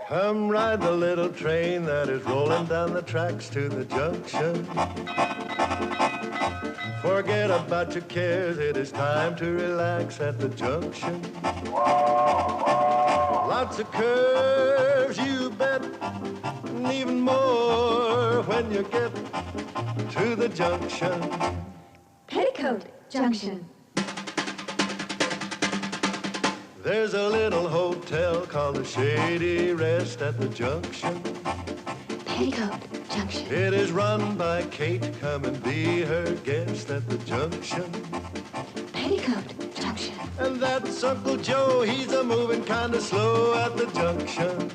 Come ride the little train that is rolling down the tracks to the junction. Forget about your cares, it is time to relax at the junction. Lots of curves, you bet, and even more when you get to the junction. Petticoat Junction. There's a little hotel called the Shady Rest at the junction. Petticoat Junction. It is run by Kate. Come and be her guest at the junction. Petticoat Junction. And that's Uncle Joe. He's a moving kind of slow at the junction.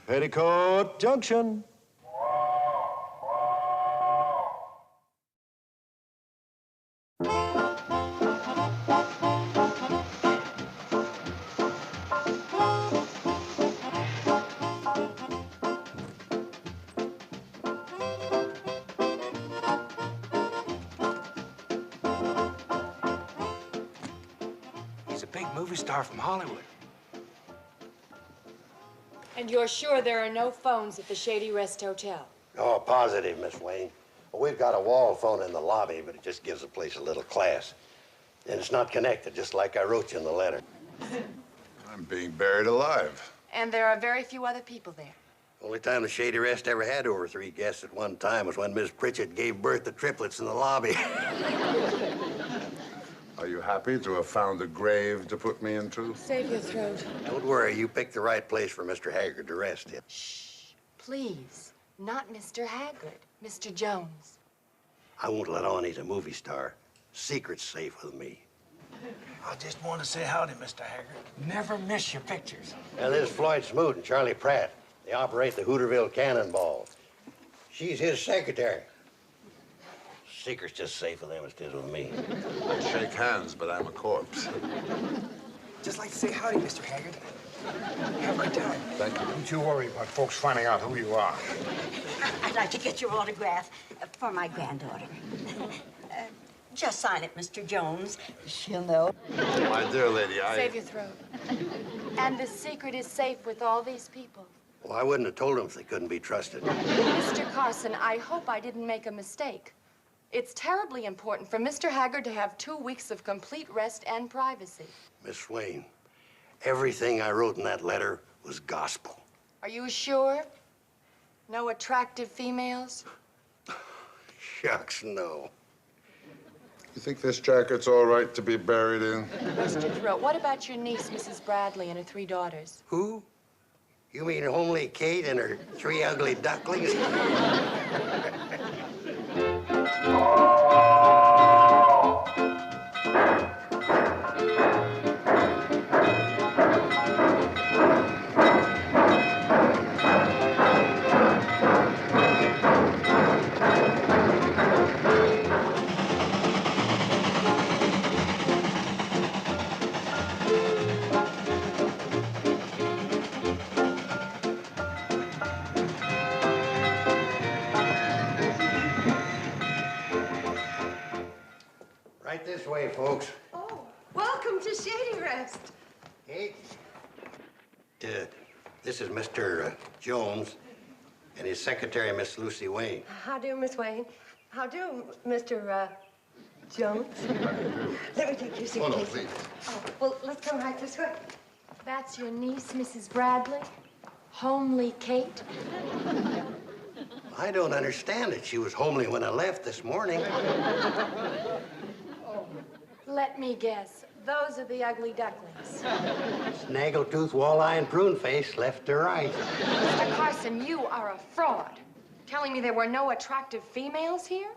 Petticoat Junction. He's a big movie star from Hollywood. And you're sure there are no phones at the Shady Rest Hotel? Oh, positive, Miss Wayne. Well, we've got a wall phone in the lobby, but it just gives the place a little class. And it's not connected, just like I wrote you in the letter. I'm being buried alive. And there are very few other people there. Only time the Shady Rest ever had over 3 guests at one time was when Miss Pritchett gave birth to triplets in the lobby. Are you happy to have found a grave to put me into? Save your throat. Don't worry, you picked the right place for Mr. Haggard to rest in. Shh, please. Not Mr. Haggard, Mr. Jones. I won't let on he's a movie star. Secret's safe with me. I just want to say howdy, Mr. Haggard. Never miss your pictures. And this is Floyd Smoot and Charlie Pratt. They operate the Hooterville Cannonball. She's his secretary. Secret's just safe with them as it is with me. I'd shake hands, but I'm a corpse. Just like to say howdy, Mr. Haggard. Have a good time. Thank you. Don't you worry about folks finding out who you are. I'd like to get your autograph for my granddaughter. Just sign it, Mr. Jones. She'll know. My dear lady, Save your throat. And the secret is safe with all these people. Well, I wouldn't have told them if they couldn't be trusted. Mr. Carson, I hope I didn't make a mistake. It's terribly important for Mr. Haggard to have 2 weeks of complete rest and privacy. Miss Swain, everything I wrote in that letter was gospel. Are you sure? No attractive females? Shucks, no. You think this jacket's all right to be buried in? Mr. Throat, what about your niece, Mrs. Bradley, and her 3 daughters? Who? You mean homely Kate and her 3 ugly ducklings? Right this way, folks. Oh, welcome to Shady Rest. Kate? This is Mr. Jones and his secretary, Miss Lucy Wayne. How do, Miss Wayne? How do, Mr. Jones? Let me take your suitcase. Oh, no, please. Oh, well, let's come right this way. That's your niece, Mrs. Bradley? Homely Kate? I don't understand it. She was homely when I left this morning. Let me guess. Those are the ugly ducklings. Snaggletooth, walleye, and prune face, left to right. Mr. Carson, you are a fraud. Telling me there were no attractive females here?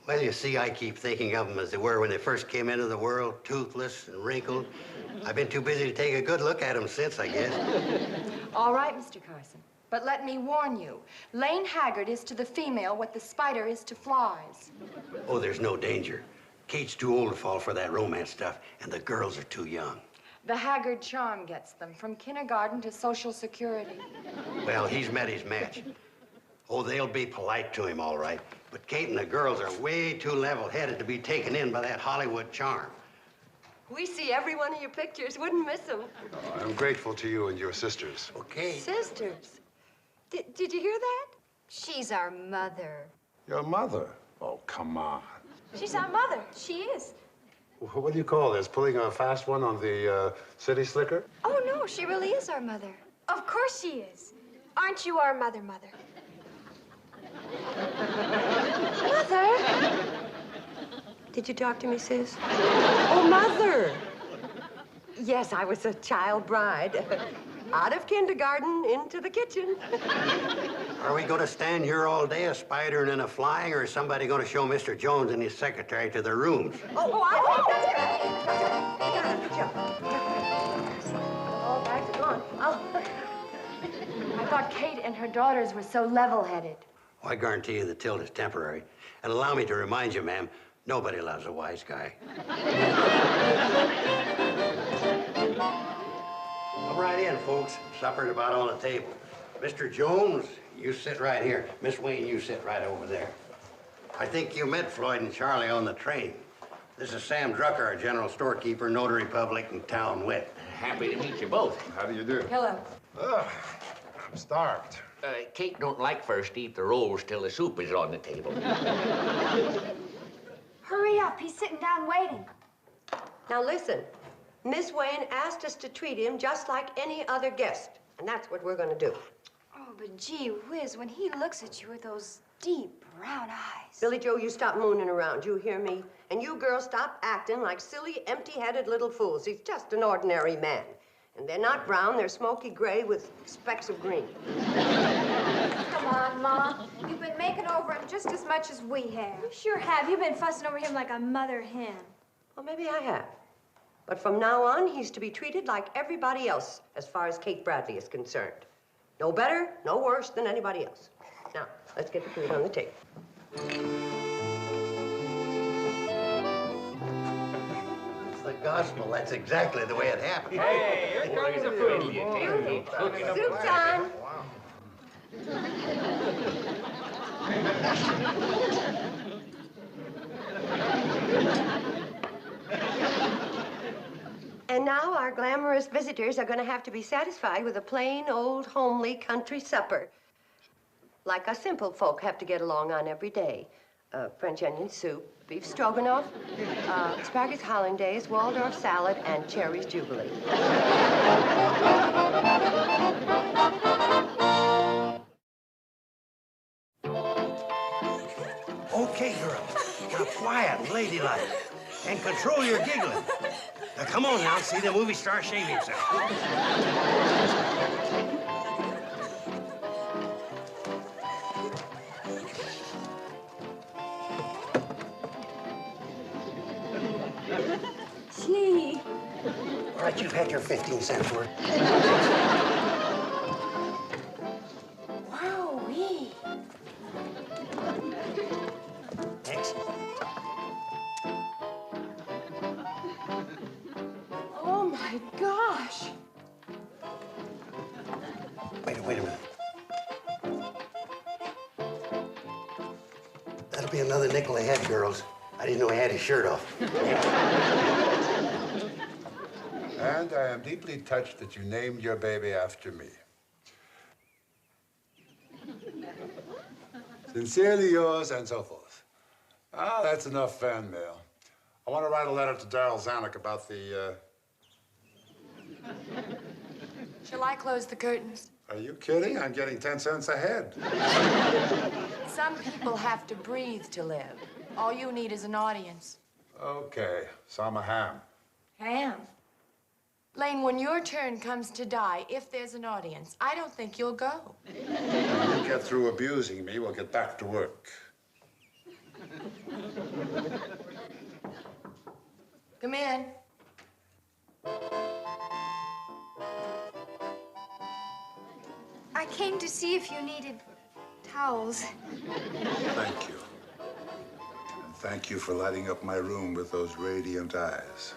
Well, you see, I keep thinking of them as they were when they first came into the world, toothless and wrinkled. I've been too busy to take a good look at them since, I guess. All right, Mr. Carson. But let me warn you, Lane Haggard is to the female what the spider is to flies. Oh, there's no danger. Kate's too old to fall for that romance stuff, and the girls are too young. The Haggard charm gets them from kindergarten to Social Security. Well, he's met his match. Oh, they'll be polite to him, all right. But Kate and the girls are way too level-headed to be taken in by that Hollywood charm. We see every one of your pictures. Wouldn't miss them. I'm grateful to you and your sisters. Okay. Sisters. Did you hear that? She's our mother. Your mother? Oh, come on. She's our mother. She is. What do you call this? Pulling a fast one on the city slicker? Oh, no, she really is our mother. Of course she is. Aren't you our mother, Mother? Mother? Did you talk to me, sis? Oh, Mother. Yes, I was a child bride. Out of kindergarten into the kitchen. Are we going to stand here all day, a spidering and a flying, or is somebody going to show Mr. Jones and his secretary to their rooms? I think that's good. Good job. All bags are gone. I thought Kate and her daughters were so level-headed. Oh, I guarantee you the tilt is temporary. And allow me to remind you, ma'am, nobody loves a wise guy. Come right in, folks. Supper's about on the table. Mr. Jones, you sit right here. Miss Wayne, you sit right over there. I think you met Floyd and Charlie on the train. This is Sam Drucker, our general storekeeper, notary public, and town wit. Happy to meet you both. How do you do? Hello. Ugh, I'm starved. Kate don't like first to eat the rolls till the soup is on the table. Hurry up. He's sitting down waiting. Now listen, Miss Wayne asked us to treat him just like any other guest, and that's what we're going to do. Oh, but gee whiz, when he looks at you with those deep brown eyes. Billy Joe, you stop mooning around, you hear me? And you girls stop acting like silly, empty-headed little fools. He's just an ordinary man. And they're not brown, they're smoky gray with specks of green. Come on, Ma. You've been making over him just as much as we have. You sure have. You've been fussing over him like a mother hen. Well, maybe I have. But from now on, he's to be treated like everybody else as far as Kate Bradley is concerned. No better, no worse than anybody else. Now, let's get the food on the table. It's the gospel. That's exactly the way it happened. Hey, here comes the food. Kate's cooking up Soup time. And now our glamorous visitors are going to have to be satisfied with a plain, old, homely country supper. Like us simple folk have to get along on every day. French onion soup, beef stroganoff, asparagus hollandaise, Waldorf salad, and cherries jubilee. Okay, girls. Now, quiet and ladylike. And control your giggling. Now, come on now, see the movie star shave himself. Gee. All right, you've had your 15 cents worth. Wowee. Next. Oh, my gosh. Wait a minute. That'll be another nickel a head, girls. I didn't know he had his shirt off. And I am deeply touched that you named your baby after me. Sincerely yours, and so forth. Ah, that's enough fan mail. I want to write a letter to Darryl Zanuck about the, Shall I close the curtains? Are you kidding? I'm getting 10 cents a head. Some people have to breathe to live. All you need is an audience. Okay, so I'm a ham. Ham. Lane, when your turn comes to die, if there's an audience, I don't think you'll go. When you get through abusing me, we'll get back to work. Come in. I came to see if you needed towels. Thank you. And thank you for lighting up my room with those radiant eyes.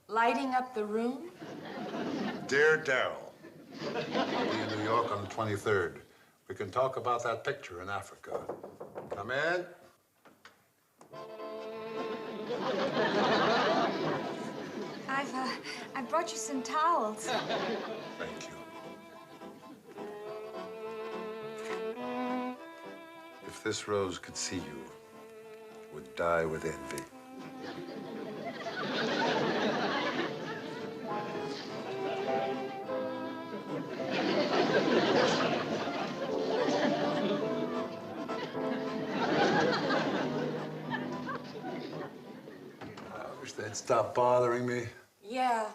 Lighting up the room? Dear Darryl, I'll be in New York on the 23rd. We can talk about that picture in Africa. Come in. I brought you some towels. Thank you. If this rose could see you, it would die with envy. I wish they'd stop bothering me. Yeah,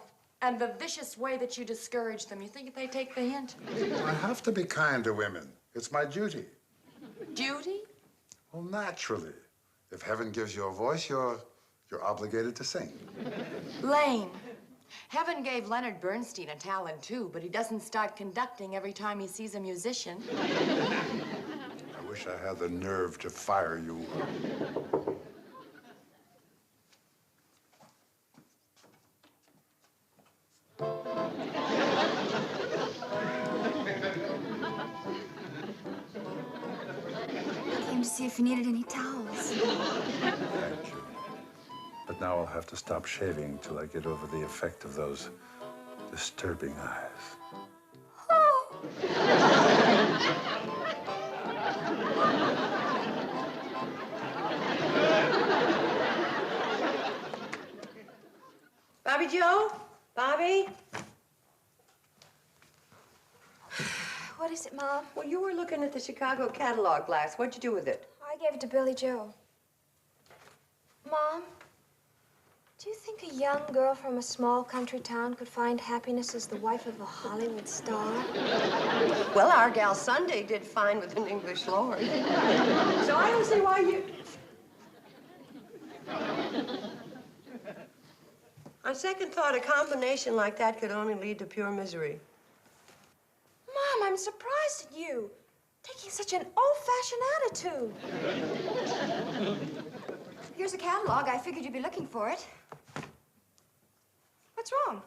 and the vicious way that you discourage them. You think they take the hint? I have to be kind to women. It's my duty. Duty? Well, naturally. If heaven gives you a voice, you're obligated to sing. Lane. Heaven gave Leonard Bernstein a talent, too, but he doesn't start conducting every time he sees a musician. I wish I had the nerve to fire you. I came to see if you needed any towels. Thank you. But now I'll have to stop shaving till I get over the effect of those disturbing eyes. Bobby Joe? Bobby? What is it, Mom? Well, you were looking at the Chicago catalog glass. What'd you do with it? I gave it to Billy Joe. Mom, do you think a young girl from a small country town could find happiness as the wife of a Hollywood star? Well, our gal Sunday did fine with an English lord. So I don't see why you... On second thought, a combination like that could only lead to pure misery. Mom, I'm surprised at you. Taking such an old-fashioned attitude. Here's a catalog. I figured you'd be looking for it. What's wrong?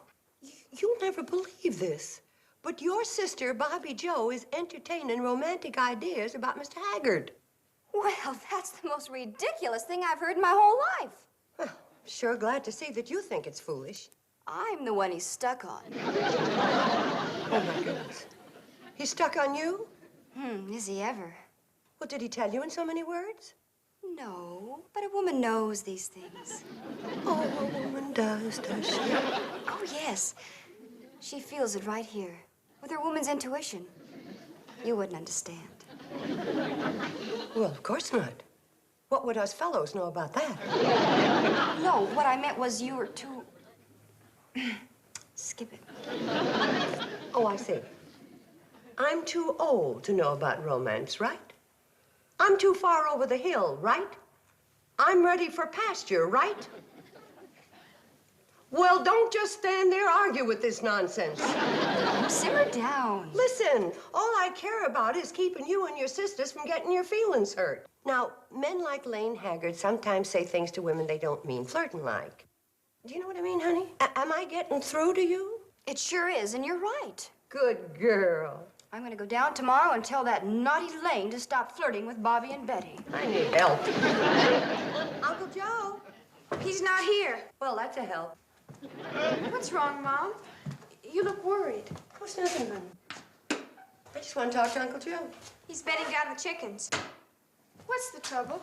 You'll never believe this, but your sister, Bobby Joe, is entertaining romantic ideas about Mr. Haggard. Well, that's the most ridiculous thing I've heard in my whole life. Well, sure glad to see that you think it's foolish. I'm the one he's stuck on. Oh, my goodness. He's stuck on you? Is he ever? Well, did he tell you in so many words? No, but a woman knows these things. Oh, a woman does she? Oh, yes. She feels it right here, with her woman's intuition. You wouldn't understand. Well, of course not. What would us fellows know about that? No, what I meant was you were too... Skip it. Oh, I see. I'm too old to know about romance, right? I'm too far over the hill, right? I'm ready for pasture, right? Well, don't just stand there argue with this nonsense. Simmer down. Listen, all I care about is keeping you and your sisters from getting your feelings hurt. Now, men like Lane Haggard sometimes say things to women they don't mean, flirting like. Do you know what I mean, honey? Am I getting through to you? It sure is, and you're right. Good girl. I'm gonna go down tomorrow and tell that naughty Lane to stop flirting with Bobby and Betty. I need help. Uncle Joe. He's not here. Well, that's a help. What's wrong, Mom? You look worried. What's nothing, honey? I just want to talk to Uncle Joe. He's bedding down the chickens. What's the trouble?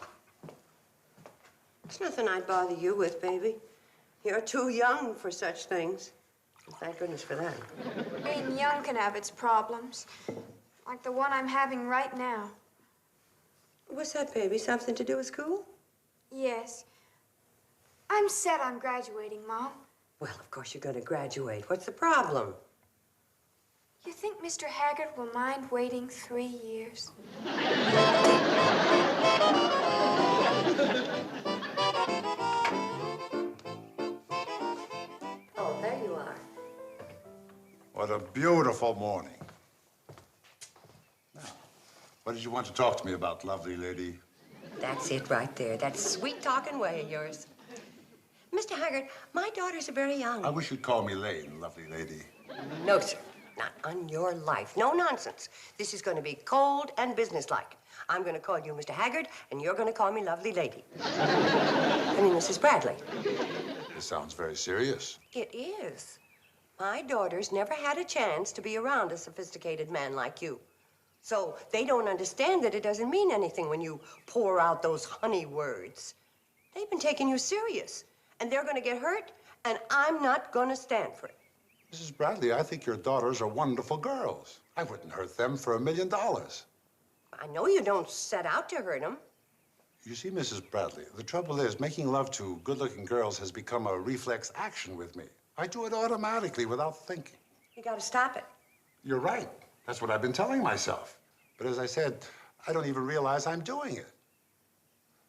It's nothing I'd bother you with, baby. You're too young for such things. Thank goodness for that. Being young can have its problems, like the one I'm having right now. What's that, baby? Something to do with school? Yes. I'm set on graduating, Mom. Well, of course you're going to graduate. What's the problem? You think Mr. Haggard will mind waiting 3 years? Oh, there you are. What a beautiful morning. Now, what did you want to talk to me about, lovely lady? That's it right there. That sweet-talking way of yours. Mr. Haggard, my daughters are very young. I wish you'd call me Lane, lovely lady. No, sir. Not on your life. No nonsense. This is going to be cold and businesslike. I'm going to call you Mr. Haggard, and you're going to call me lovely lady. I mean, Mrs. Bradley. This sounds very serious. It is. My daughters never had a chance to be around a sophisticated man like you. So they don't understand that it doesn't mean anything when you pour out those honey words. They've been taking you serious, and they're going to get hurt, and I'm not going to stand for it. Mrs. Bradley, I think your daughters are wonderful girls. I wouldn't hurt them for $1 million. I know you don't set out to hurt them. You see, Mrs. Bradley, the trouble is making love to good-looking girls has become a reflex action with me. I do it automatically without thinking. You got to stop it. You're right. That's what I've been telling myself. But as I said, I don't even realize I'm doing it.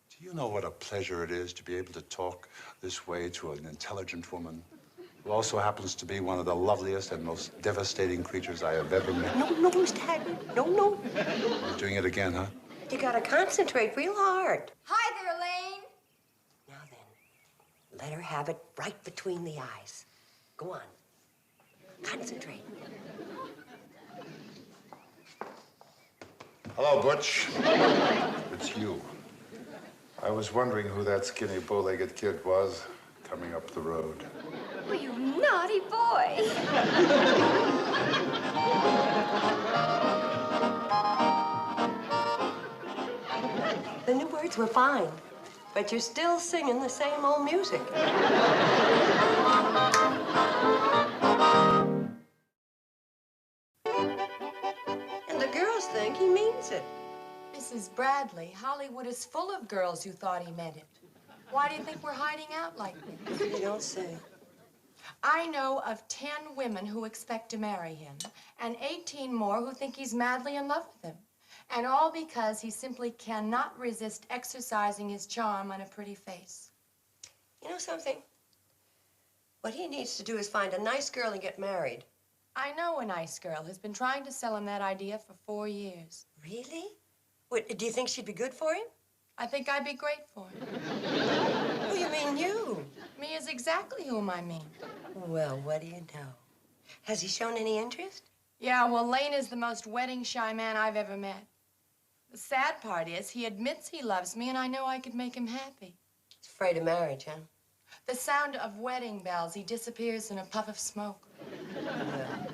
Do you know what a pleasure it is to be able to talk this way to an intelligent woman who also happens to be one of the loveliest and most devastating creatures I have ever met? No, Mr. Haggard. No. You're doing it again, huh? You got to concentrate real hard. Hi there, Lane. Now then, let her have it right between the eyes. Go on. Concentrate. Hello, Butch. It's you. I was wondering who that skinny, bow-legged kid was coming up the road. Oh, you naughty boy. The new words were fine, but you're still singing the same old music. And the girls think he means it. Mrs. Bradley, Hollywood is full of girls who thought he meant it. Why do you think we're hiding out like this? You don't say. I know of 10 women who expect to marry him, and 18 more who think he's madly in love with them. And all because he simply cannot resist exercising his charm on a pretty face. You know something? What he needs to do is find a nice girl and get married. I know a nice girl who's been trying to sell him that idea for 4 years. Really? What, do you think she'd be good for him? I think I'd be great for him. Oh, you mean you? Me is exactly whom I mean. Well, what do you know? Has he shown any interest? Yeah, well, Lane is the most wedding-shy man I've ever met. The sad part is he admits he loves me, and I know I could make him happy. He's afraid of marriage, huh? The sound of wedding bells, he disappears in a puff of smoke. Well,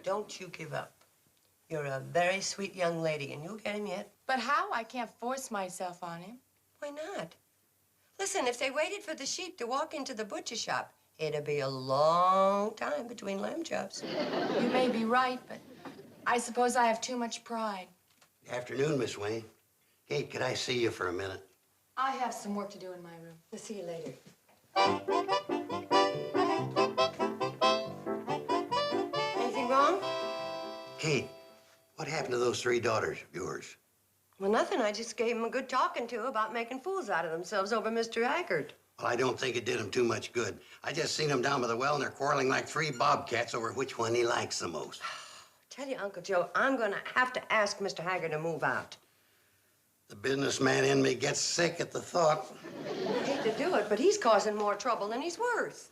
don't you give up. You're a very sweet young lady, and you'll get him yet. But how? I can't force myself on him. Why not? Listen, if they waited for the sheep to walk into the butcher shop, it'd be a long time between lamb chops. You may be right, but I suppose I have too much pride. Afternoon, Miss Wayne. Kate, could I see you for a minute? I have some work to do in my room. I'll see you later. Anything wrong? Kate, what happened to those 3 daughters of yours? Well, nothing. I just gave them a good talking to about making fools out of themselves over Mr. Haggard. Well, I don't think it did them too much good. I just seen them down by the well, and they're quarreling like 3 bobcats over which one he likes the most. Tell you, Uncle Joe, I'm gonna have to ask Mr. Haggard to move out. The businessman in me gets sick at the thought. I hate to do it, but he's causing more trouble than he's worth.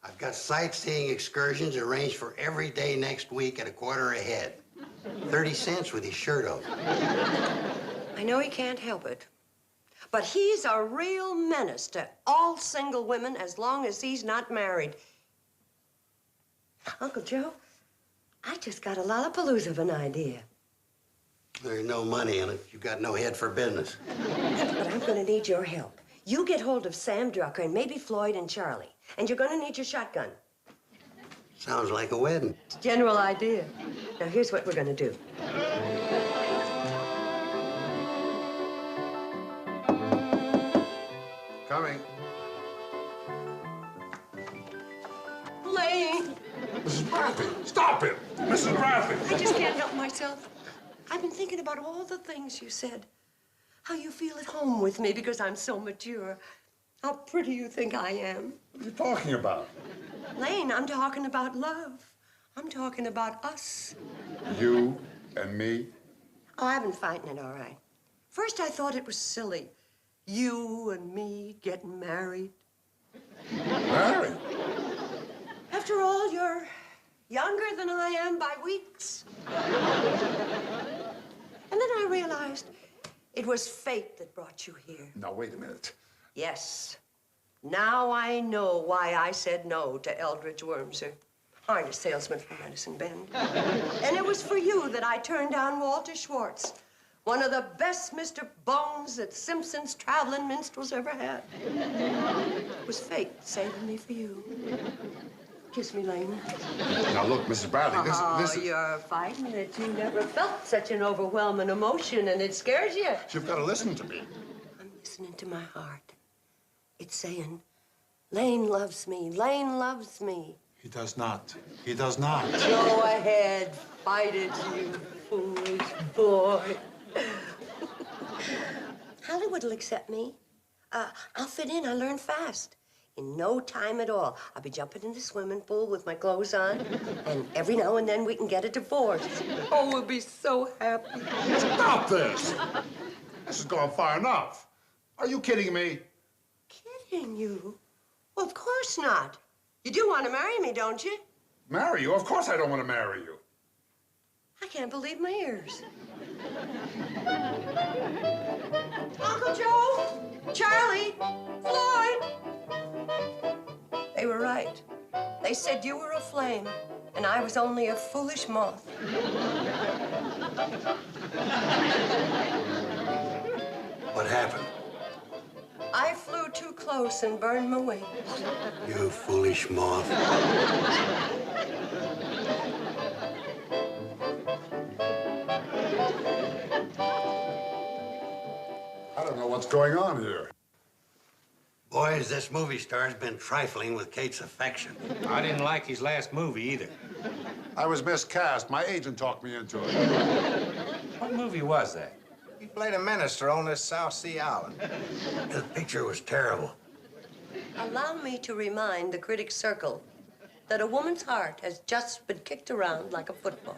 I've got sightseeing excursions arranged for every day next week at a quarter a head. 30 cents with his shirt on. I know he can't help it, but he's a real menace to all single women as long as he's not married. Uncle Joe, I just got a lollapalooza of an idea. There's no money in it. You've got no head for business. But I'm gonna need your help. You get hold of Sam Drucker and maybe Floyd and Charlie, and you're gonna need your shotgun. Sounds like a wedding. It's a general idea. Now, here's what we're gonna do. Coming. Lane! Mrs. Bradley, stop it! Mrs. Bradley! I just can't help myself. I've been thinking about all the things you said. How you feel at home with me because I'm so mature. How pretty you think I am. What are you talking about? Lane, I'm talking about love. I'm talking about us. You and me? Oh, I've been fighting it, all right. First, I thought it was silly. You and me getting married. Married? After all, you're Younger than I am by weeks. And then I realized it was fate that brought you here. Now, wait a minute. Yes. Now I know why I said no to Eldridge Wormser, harness salesman from Medicine Bend. And it was for you that I turned down Walter Schwartz, one of the best Mr. Bones that Simpson's traveling minstrels ever had. It was fate saving me for you. Kiss me, Lane. Now, look, Mrs. Bradley, this is... You're fighting it. You never felt such an overwhelming emotion, and it scares you. You've got to listen to me. I'm listening to my heart. It's saying, Lane loves me. Lane loves me. He does not. He does not. Go ahead. Fight it, you foolish boy. Hollywood will accept me. I'll fit in. I learn fast. In no time at all, I'll be jumping in the swimming pool with my clothes on, and every now and then we can get a divorce. Oh, we'll be so happy. Stop this! This has gone far enough. Are you kidding me? Kidding you? Well, of course not. You do want to marry me, don't you? Marry you? Of course I don't want to marry you. I can't believe my ears. Uncle Joe, Charlie, Floyd. They were right. They said you were a flame, and I was only a foolish moth. What happened? I flew too close and burned my wings. You foolish moth. I don't know what's going on here. Boys, this movie star's been trifling with Kate's affection. I didn't like his last movie either. I was miscast. My agent talked me into it. What movie was that? He played a minister on this South Sea island. The picture was terrible. Allow me to remind the critics' circle that a woman's heart has just been kicked around like a football.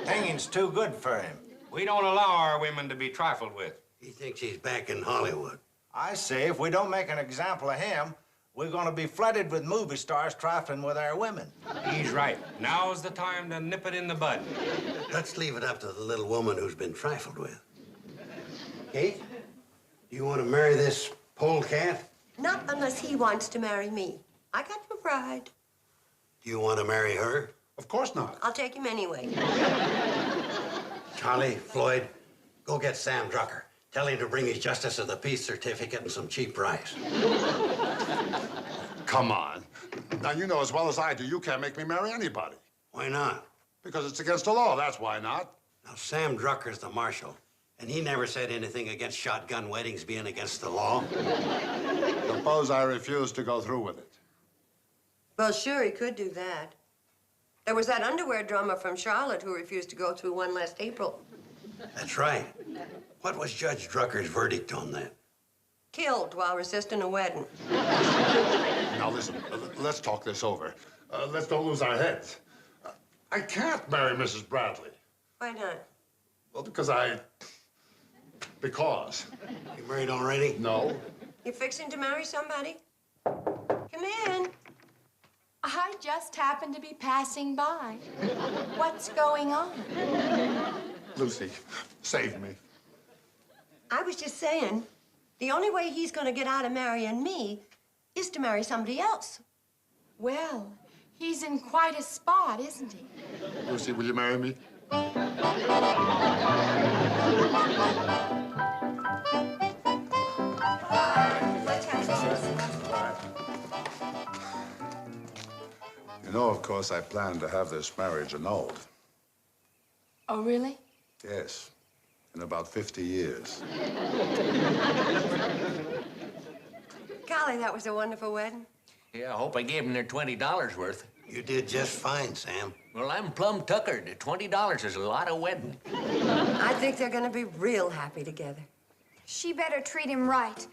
Hanging's too good for him. We don't allow our women to be trifled with. He thinks he's back in Hollywood. I say, if we don't make an example of him, we're gonna be flooded with movie stars trifling with our women. He's right. Now's the time to nip it in the bud. Let's leave it up to the little woman who's been trifled with. Kate, do you want to marry this polecat? Not unless he wants to marry me. I got no pride. Do you want to marry her? Of course not. I'll take him anyway. Charlie, Floyd, go get Sam Drucker. Tell him to bring his Justice of the Peace certificate and some cheap rice. Come on. Now, you know as well as I do, you can't make me marry anybody. Why not? Because it's against the law, that's why not. Now, Sam Drucker's the marshal, and he never said anything against shotgun weddings being against the law. Suppose I refuse to go through with it. Well, sure, he could do that. There was that underwear drummer from Charlotte who refused to go through one last April. That's right. What was Judge Drucker's verdict on that? Killed while resisting a wedding. Now, listen, let's talk this over. Let's don't lose our heads. I can't marry Mrs. Bradley. Why not? Well, because You married already? No. You fixing to marry somebody? Come in. I just happened to be passing by. What's going on? Lucy, save me. I was just saying, the only way he's going to get out of marrying me is to marry somebody else. Well, he's in quite a spot, isn't he? Lucy, will you marry me? You know, of course, I plan to have this marriage annulled. Oh, really? Yes, in about 50 years. Golly, that was a wonderful wedding. Yeah, I hope I gave them their $20 worth. You did just fine, Sam. Well, I'm plumb tuckered. $20 is a lot of wedding. I think they're going to be real happy together. She better treat him right,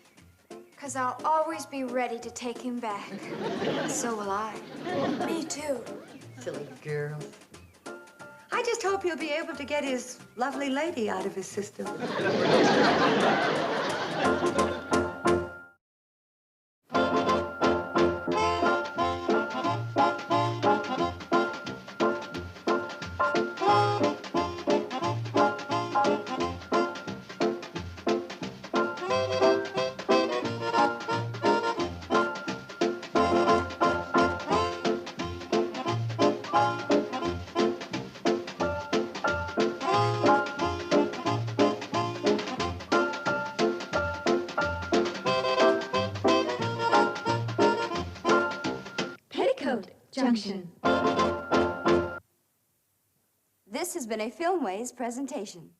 'cause I'll always be ready to take him back. So will I. Me too. Silly girl. I just hope he'll be able to get his lovely lady out of his system. Petticoat Junction. This has been a Filmways presentation.